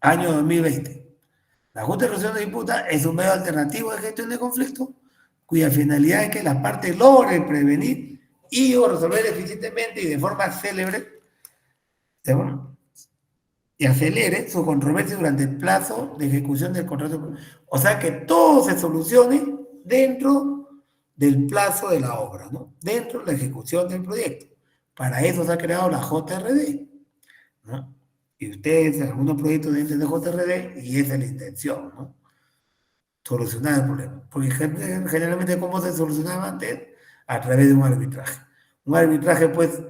S1: año 2020. La Junta de Resolución de Disputas es un medio alternativo de gestión de conflictos cuya finalidad es que la parte logre prevenir y o resolver eficientemente y de forma célebre y acelere su controversia durante el plazo de ejecución del contrato. O sea, que todo se solucione dentro del plazo de la obra, ¿no? Dentro de la ejecución del proyecto. Para eso se ha creado la JRD, ¿no? Y ustedes, algunos proyectos dentro de JRD, y esa es la intención, ¿no? Solucionar el problema. Porque generalmente, ¿cómo se solucionaba antes? A través de un arbitraje. Un arbitraje, pues,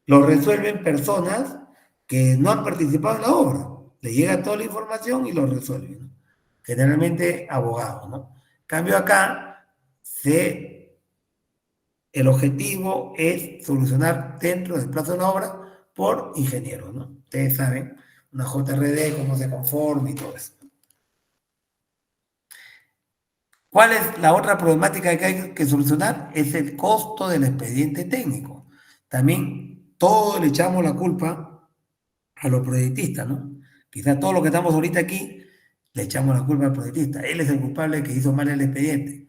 S1: lo resuelven personas que no han participado en la obra. Le llega toda la información y lo resuelven, ¿no? Generalmente abogados, ¿no? En cambio acá se el objetivo es solucionar dentro del plazo de la obra por ingeniero, ¿no? Ustedes saben, una JRD, cómo se conforma y todo eso. ¿Cuál es la otra problemática que hay que solucionar? Es el costo del expediente técnico. También todos le echamos la culpa a los proyectistas, ¿no? Quizás todos los que estamos ahorita aquí le echamos la culpa al proyectista. Él es el culpable que hizo mal el expediente.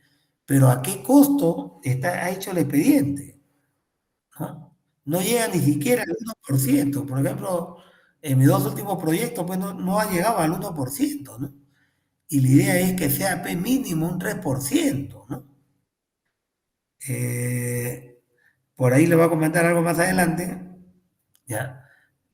S1: Pero ¿a qué costo ha hecho el expediente? ¿No? No llega ni siquiera al 1%. Por ejemplo, en mis dos últimos proyectos, pues no ha llegado al 1%, ¿no? Y la idea es que sea P mínimo un 3%, ¿no? Eh, por ahí le voy a comentar algo más adelante, ¿ya?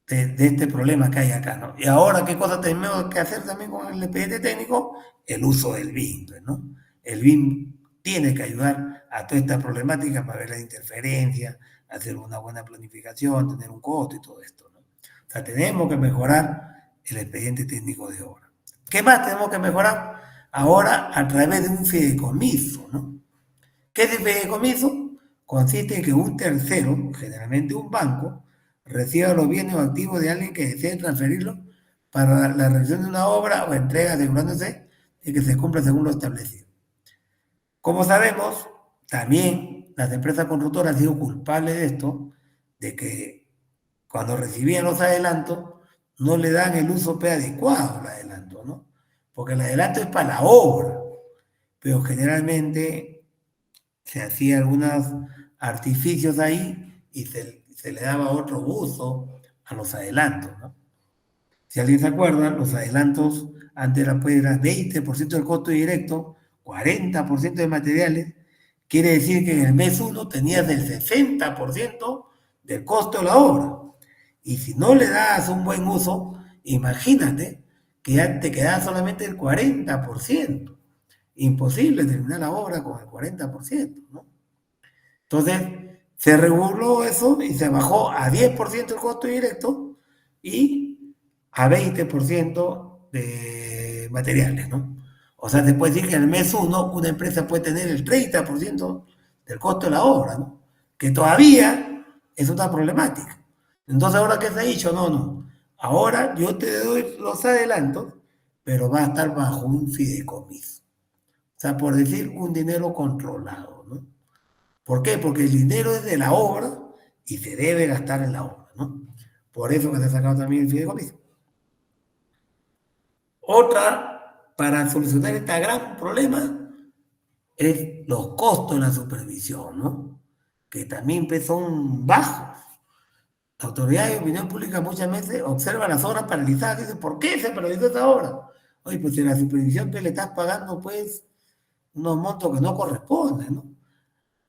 S1: De este problema que hay acá, ¿no? Y ahora, ¿qué cosa tenemos que hacer también con el expediente técnico? El uso del BIM, pues, ¿no? El BIM tiene que ayudar a toda esta problemática para ver la interferencia, hacer una buena planificación, tener un costo y todo esto, ¿no? O sea, tenemos que mejorar el expediente técnico de obra. ¿Qué más tenemos que mejorar? Ahora, a través de un fideicomiso, ¿no? ¿Qué es el fideicomiso? Consiste en que un tercero, generalmente un banco, reciba los bienes o activos de alguien que desee transferirlos para la realización de una obra o entrega, asegurándose de que se cumpla según lo establecido. Como sabemos, también las empresas constructoras han sido culpables de esto, de que cuando recibían los adelantos no le dan el uso adecuado al adelanto, ¿no? Porque el adelanto es para la obra, pero generalmente se hacía algunos artificios ahí y se le daba otro uso a los adelantos, ¿no? Si alguien se acuerda, los adelantos antes era 20% del costo directo, 40% de materiales, quiere decir que en el mes 1 tenías el 60% del costo de la obra. Y si no le das un buen uso, imagínate que ya te queda solamente el 40%. Imposible terminar la obra con el 40%, ¿no? Entonces, se reguló eso y se bajó a 10% el costo directo y a 20% de materiales, ¿no? O sea, se puede decir que en el mes 1 una empresa puede tener el 30% del costo de la obra, ¿no? Que todavía es una problemática. Entonces, ¿ahora qué se ha dicho? No, no. Ahora yo te doy los adelantos, pero va a estar bajo un fideicomiso. O sea, por decir, un dinero controlado, ¿no? ¿Por qué? Porque el dinero es de la obra y se debe gastar en la obra, ¿no? Por eso que se ha sacado también el fideicomiso. Otra, para solucionar este gran problema, es los costos de la supervisión, ¿no? Que también pues, son bajos. La autoridad de opinión pública muchas veces observa las obras paralizadas y dice, ¿por qué se paralizó esa obra? Oye, pues en la supervisión pues, le estás pagando pues unos montos que no corresponden, ¿no?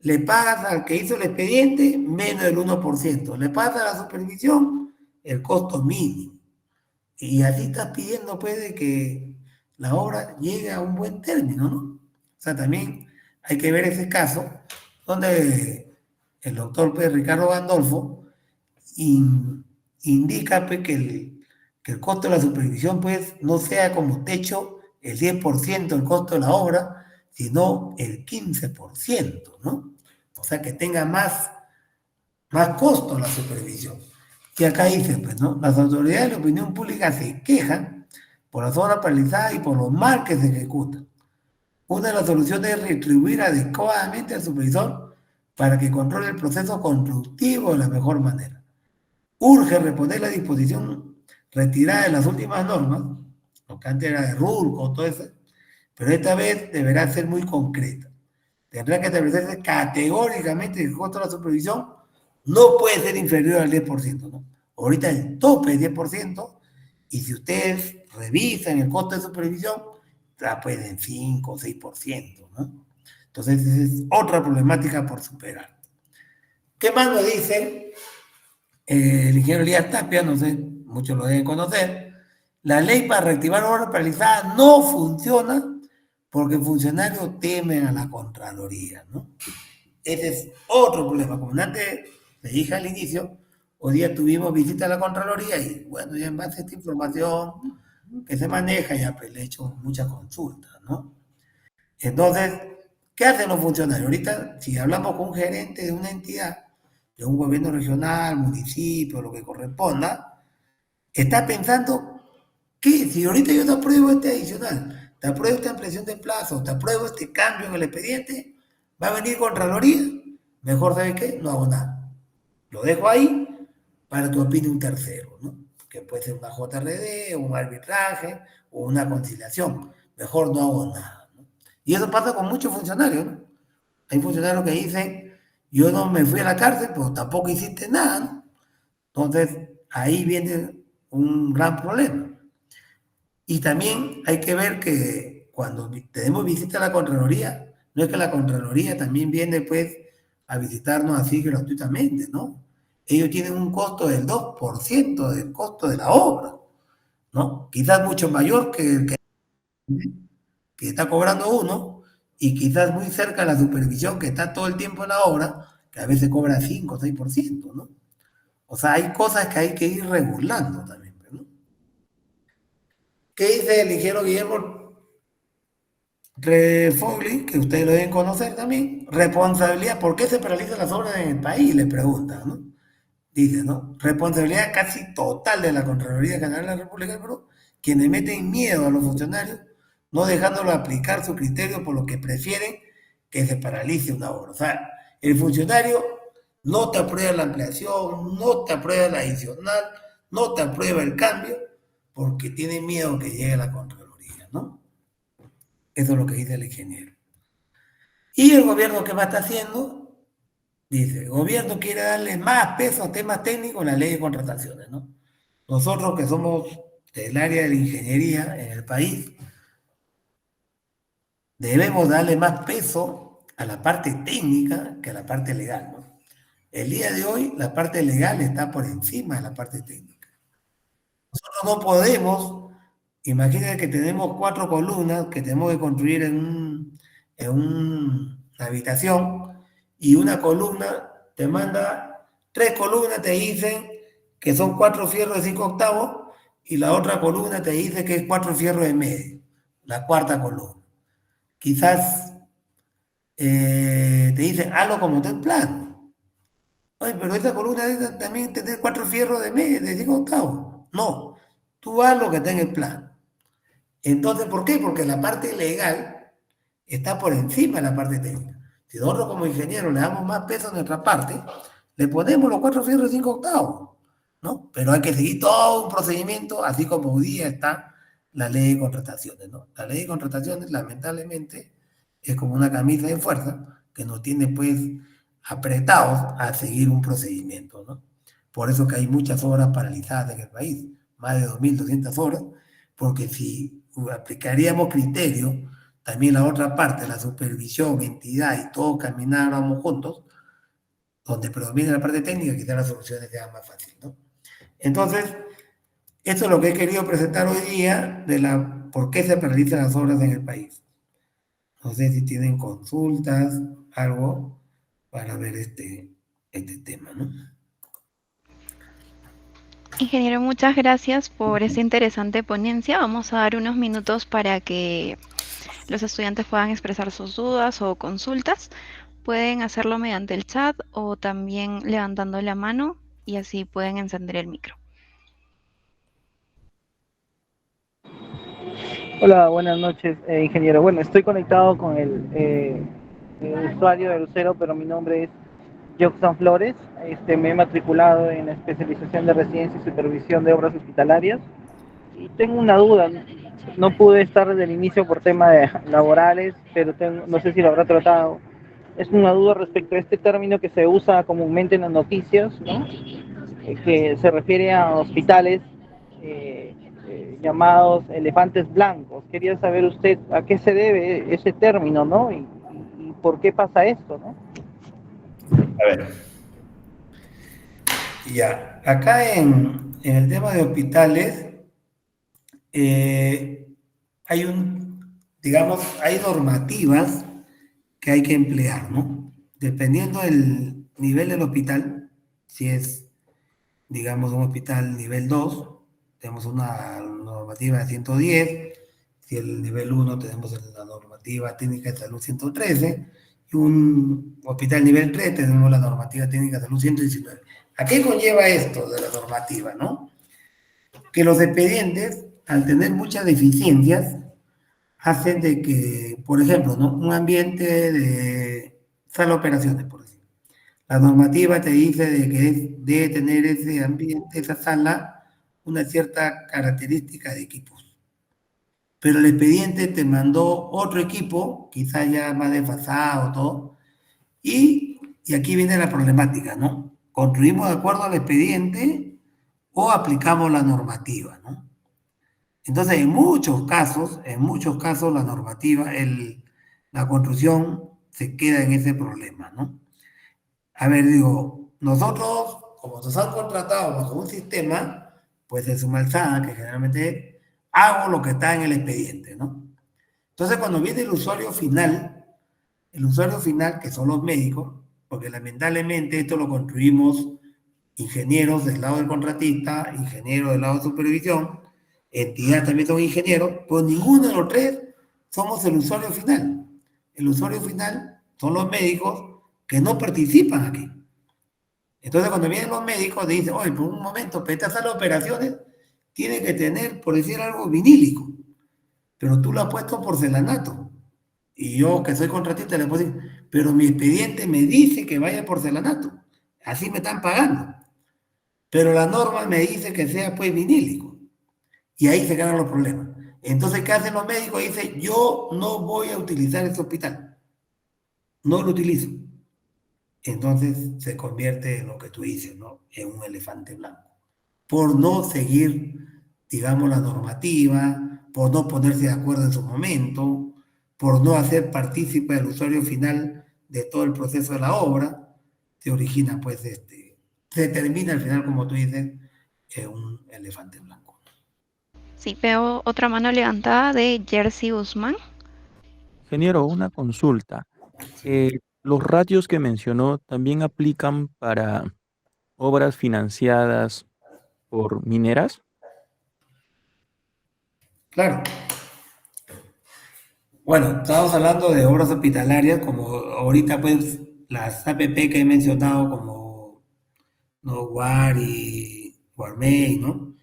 S1: Le pagas al que hizo el expediente menos del 1%. Le pagas a la supervisión el costo mínimo. Y así estás pidiendo, pues, de que la obra llegue a un buen término, ¿no? O sea, también hay que ver ese caso donde el doctor pues, Ricardo Gandolfo indica pues, que el costo de la supervisión pues, no sea como techo el 10% del costo de la obra, sino el 15%, ¿no? O sea, que tenga más costo la supervisión. Y acá dice, pues, ¿no? Las autoridades de la opinión pública se quejan por las obras paralizadas y por lo mal que se ejecutan. Una de las soluciones es retribuir adecuadamente al supervisor para que controle el proceso constructivo de la mejor manera. Urge reponer la disposición retirada de las últimas normas, lo que antes era de RULCO, todo eso, pero esta vez deberá ser muy concreta. Tendrá que establecerse categóricamente que el costo de la supervisión no puede ser inferior al 10%, ¿no? Ahorita el tope es 10%, y si ustedes revisan el costo de supervisión, está pues en 5 o 6%, ¿no? Entonces, esa es otra problemática por superar. ¿Qué más nos dice el ingeniero Elías Tapia? No sé, muchos lo deben conocer. La ley para reactivar obras paralizadas no funciona porque funcionarios temen a la Contraloría, ¿no? Ese es otro problema. Como antes le dije al inicio, hoy día tuvimos visita a la Contraloría y bueno, ya en base a esta información que se maneja, ya pues le he hecho muchas consultas, ¿no? Entonces, ¿Qué hacen los funcionarios? Ahorita, si hablamos con un gerente de una entidad, de un gobierno regional, municipio, lo que corresponda, está pensando que si ahorita yo te apruebo este adicional, te apruebo esta ampliación de plazo, te apruebo este cambio en el expediente, va a venir Contraloría, mejor, ¿sabe qué? No hago nada. Lo dejo ahí para que opine un tercero, ¿no? Que puede ser una JRD, un arbitraje o una conciliación. Mejor no hago nada, ¿no? Y eso pasa con muchos funcionarios, ¿no? Hay funcionarios que dicen, yo no me fui a la cárcel, pero tampoco hiciste nada, ¿no? Entonces, ahí viene un gran problema. Y también hay que ver que cuando tenemos visita a la Contraloría, no es que la Contraloría también viene pues a visitarnos así gratuitamente, ¿no? Ellos tienen un costo del 2% del costo de la obra, ¿no? Quizás mucho mayor que el que está cobrando uno y quizás muy cerca de la supervisión que está todo el tiempo en la obra, que a veces cobra 5 o 6%, ¿no? O sea, hay cosas que hay que ir regulando también, ¿no? ¿Qué dice el ingeniero Guillermo Fogli, que ustedes lo deben conocer también? Responsabilidad, ¿por qué se paralizan las obras en el país? Le preguntan, ¿no? Dice, ¿no? Responsabilidad casi total de la Contraloría General de la República del Perú, quienes meten miedo a los funcionarios, no dejándolo aplicar su criterio por lo que prefieren que se paralice una obra. O sea, el funcionario no te aprueba la ampliación, no te aprueba la adicional, no te aprueba el cambio, porque tiene miedo que llegue la Contraloría, ¿no? Eso es lo que dice el ingeniero. ¿Y el gobierno qué va a estar haciendo? Dice, el gobierno quiere darle más peso a temas técnicos en la ley de contrataciones, ¿no? Nosotros que somos del área de la ingeniería en el país, debemos darle más peso a la parte técnica que a la parte legal, ¿no? El día de hoy la parte legal está por encima de la parte técnica. Nosotros no podemos, imagínate que tenemos 4 columnas que tenemos que construir en una habitación y una columna te manda 3 columnas, te dicen que son 4 fierros de 5 octavos y la otra columna te dice que es 4 fierros de medio, la cuarta columna. Quizás te dicen, hazlo como está en plan. Oye, pero esta columna también tiene 4 fierros de medio, de 5 octavos. No, tú haz lo que está en el plan. Entonces, ¿por qué? Porque la parte legal está por encima de la parte técnica. Si nosotros como ingenieros le damos más peso a nuestra parte, le ponemos los 4 fierros de 5 octavos, ¿no? Pero hay que seguir todo un procedimiento, así como hoy día está la ley de contrataciones, ¿no? La ley de contrataciones, lamentablemente, es como una camisa de fuerza que nos tiene, pues, apretados a seguir un procedimiento, ¿no? Por eso que hay muchas obras paralizadas en el país, más de 2.200 horas, porque si aplicaríamos criterios, también la otra parte, la supervisión, entidad y todo camináramos juntos, donde predomina la parte técnica, quizás las soluciones sean más fáciles, ¿no? Entonces, esto es lo que he querido presentar hoy día de por qué se paralizan las obras en el país. No sé si tienen consultas, algo, para ver este tema, ¿no?
S2: Ingeniero, muchas gracias por esta interesante ponencia. Vamos a dar unos minutos para que los estudiantes puedan expresar sus dudas o consultas. Pueden hacerlo mediante el chat o también levantando la mano y así pueden encender el micro.
S3: Hola, buenas noches, ingeniero. Bueno, estoy conectado con el usuario de Lucero, pero mi nombre es Joxan Flores. Me he matriculado en la especialización de residencia y supervisión de obras hospitalarias. Y tengo una duda. No pude estar desde el inicio por temas laborales, pero no sé si lo habrá tratado. Es una duda respecto a este término que se usa comúnmente en las noticias, ¿no? Que se refiere a hospitales eh, llamados elefantes blancos. Quería saber usted a qué se debe ese término, ¿no? Y por qué pasa esto, ¿no?
S1: A ver, ya, acá en el tema de hospitales, hay digamos, hay normativas que hay que emplear, ¿no? Dependiendo del nivel del hospital, si es, digamos, un hospital nivel 2, tenemos una normativa de 110, Si el nivel 1 tenemos la normativa técnica de salud 113 y un hospital nivel 3 tenemos la normativa técnica de salud 119. ¿A qué conlleva esto de la normativa, no? Que los expedientes, al tener muchas deficiencias, hacen de que, por ejemplo, ¿no? Un ambiente de sala de operaciones, por decir. La normativa te dice de que debe tener ese ambiente, esa sala, una cierta característica de equipos. Pero el expediente te mandó otro equipo, quizás ya más desfasado, todo, y aquí viene la problemática, ¿no? ¿Construimos de acuerdo al expediente o aplicamos la normativa, ¿no? Entonces, en muchos casos, la normativa, la construcción se queda en ese problema, ¿no? A ver, digo, nosotros, como nos han contratado bajo un sistema, pues es una alzada que generalmente hago lo que está en el expediente, ¿no? Entonces, cuando viene el usuario final, que son los médicos, porque lamentablemente esto lo construimos ingenieros del lado del contratista, ingenieros del lado de supervisión, entidad también son ingenieros, pues ninguno de los tres somos el usuario final. El usuario final son los médicos que no participan aquí. Entonces, cuando vienen los médicos, dicen, oye, por un momento, para esta sala de operaciones tiene que tener, por decir algo, vinílico, pero tú lo has puesto porcelanato. Y yo, que soy contratista, le puedo decir, pero mi expediente me dice que vaya porcelanato. Así me están pagando. Pero la norma me dice que sea, pues, vinílico. Y ahí se ganan los problemas. Entonces, ¿qué hacen los médicos? Dicen, yo no voy a utilizar este hospital. No lo utilizo. Entonces se convierte en lo que tú dices, ¿no? En un elefante blanco. Por no seguir, digamos, la normativa, por no ponerse de acuerdo en su momento, por no hacer partícipe al usuario final de todo el proceso de la obra, se origina, pues, se termina al final, como tú dices, en un elefante blanco.
S2: Sí, veo otra mano levantada de Jersey Guzmán.
S4: Ingeniero, una consulta. Los ratios que mencionó también aplican para obras financiadas por mineras.
S1: Claro. Bueno, estamos hablando de obras hospitalarias, como ahorita, pues, las APP que he mencionado, como no Guarmey, ¿no?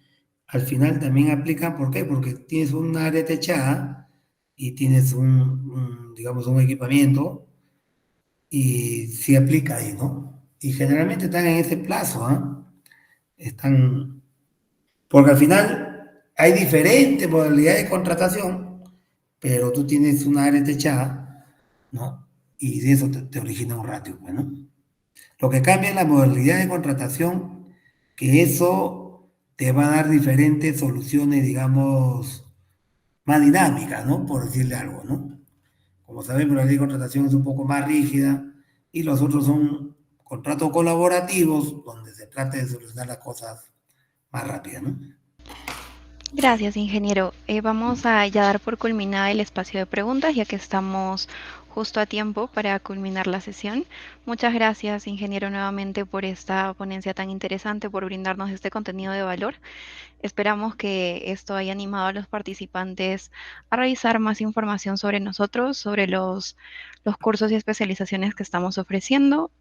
S1: Al final también aplican, ¿por qué? Porque tienes un área techada y tienes digamos, un equipamiento y sí aplica ahí, ¿no? Y generalmente están en ese plazo, ¿ah? Porque al final hay diferentes modalidades de contratación, pero tú tienes una área techada, ¿no? Y de eso te origina un ratio, pues, ¿no? Lo que cambia es la modalidad de contratación, que eso te va a dar diferentes soluciones, digamos, más dinámicas, ¿no? Por decirle algo, ¿no? Como sabemos, la ley de contratación es un poco más rígida y los otros son contratos colaborativos donde se trata de solucionar las cosas más rápidas, ¿no?
S2: Gracias, ingeniero. Vamos a ya dar por culminada el espacio de preguntas, ya que estamos justo a tiempo para culminar la sesión. Muchas gracias, ingeniero, nuevamente por esta ponencia tan interesante, por brindarnos este contenido de valor. Esperamos que esto haya animado a los participantes a revisar más información sobre nosotros, sobre los cursos y especializaciones que estamos ofreciendo.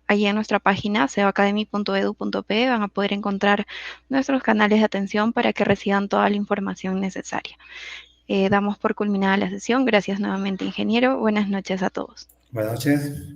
S2: Allí en nuestra página sebaacademy.edu.pe van a poder encontrar nuestros canales de atención para que reciban toda la información necesaria. Damos por culminada la sesión. Gracias nuevamente, ingeniero. Buenas noches a todos.
S1: Buenas noches.